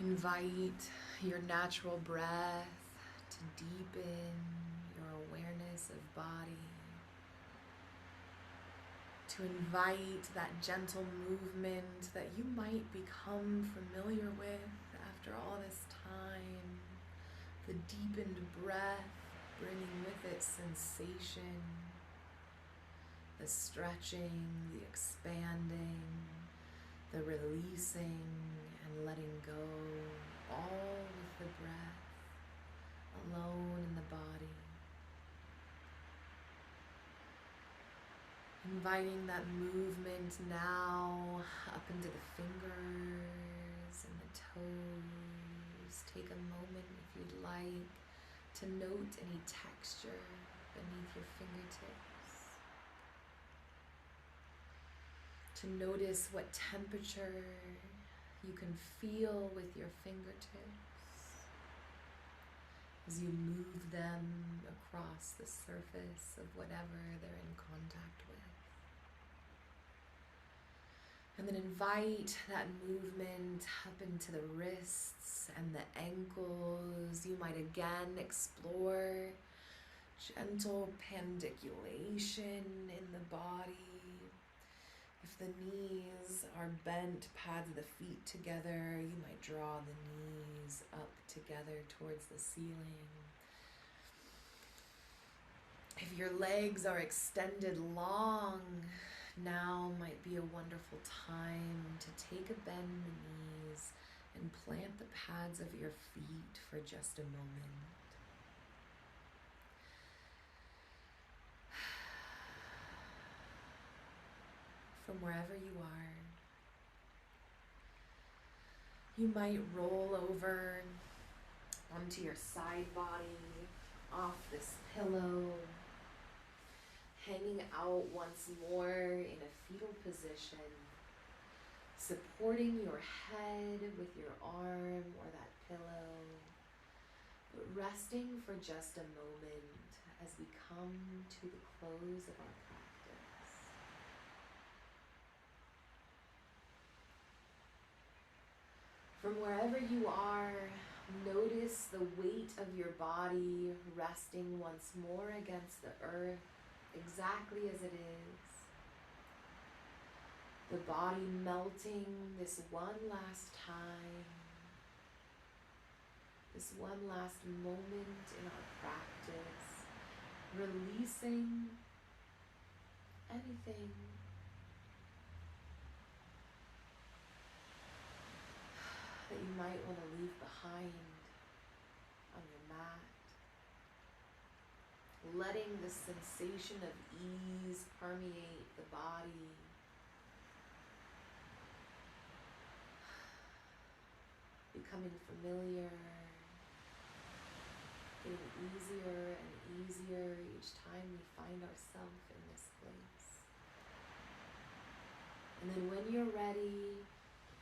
Invite your natural breath to deepen your awareness of body, to invite that gentle movement that you might become familiar with after all this time, the deepened breath bringing with it sensation, the stretching, the expanding, the releasing and letting go, all with the breath, alone in the body. Inviting that movement now up into the fingers and the toes. Take a moment if you'd like to note any texture beneath your fingertips. To notice what temperature you can feel with your fingertips as you move them across the surface of whatever they're in contact with. And then invite that movement up into the wrists and the ankles. You might again explore gentle pandiculation in the body. If the knees are bent, pads of the feet together, you might draw the knees up together towards the ceiling. If your legs are extended long, now might be a wonderful time to take a bend in the knees and plant the pads of your feet for just a moment. From wherever you are, you might roll over onto your side body, off this pillow, hanging out once more in a fetal position, supporting your head with your arm or that pillow, but resting for just a moment as we come to the close of our practice. From wherever you are, notice the weight of your body resting once more against the earth, exactly as it is. The body melting this one last time, this one last moment in our practice, releasing anything that you might want to leave behind on your mat. Letting the sensation of ease permeate the body. Becoming familiar. Getting easier and easier each time we find ourselves in this place. And then when you're ready,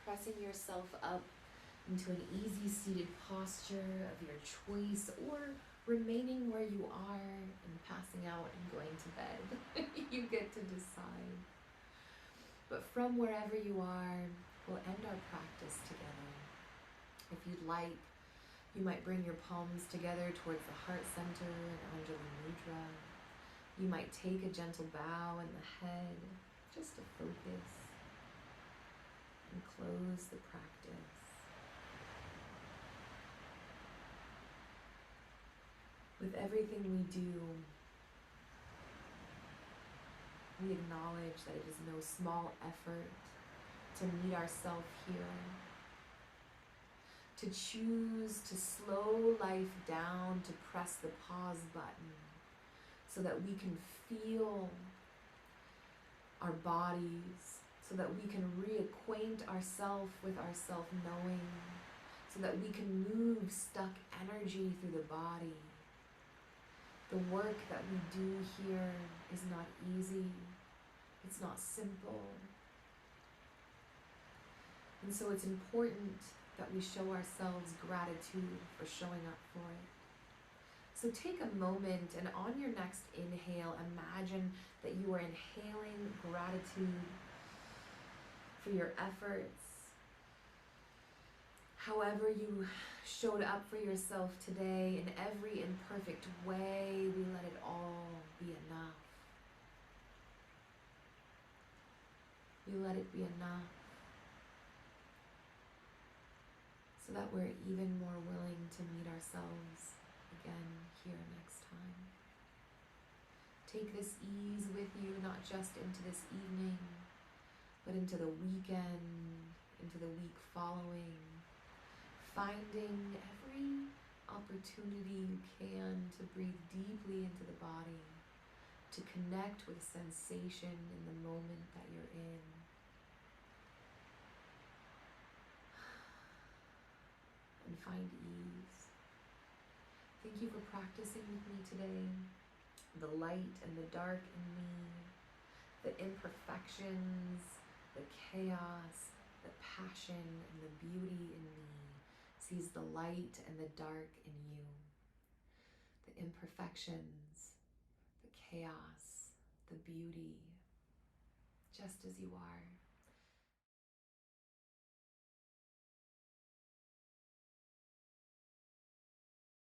pressing yourself up into an easy seated posture of your choice, or remaining where you are and passing out and going to bed. You get to decide. But from wherever you are, we'll end our practice together. If you'd like, you might bring your palms together towards the heart center in Anjali Mudra. You might take a gentle bow in the head, just to focus, and close the practice. With everything we do, we acknowledge that it is no small effort to meet ourselves here, to choose to slow life down, to press the pause button so that we can feel our bodies, so that we can reacquaint ourselves with our self-knowing, so that we can move stuck energy through the body. The work that we do here is not easy. It's not simple. And so it's important that we show ourselves gratitude for showing up for it. So take a moment, and on your next inhale, imagine that you are inhaling gratitude for your efforts, However you showed up for yourself today, in every imperfect way, we let it all be enough. We let it be enough, so that we're even more willing to meet ourselves again here next time. Take this ease with you, not just into this evening, but into the weekend, into the week following, finding every opportunity you can to breathe deeply into the body, to connect with sensation in the moment that you're in. And find ease. Thank you for practicing with me today. The light and the dark in me, the imperfections, the chaos, the passion, and the beauty in me sees the light and the dark in you. The imperfections, the chaos, the beauty, just as you are.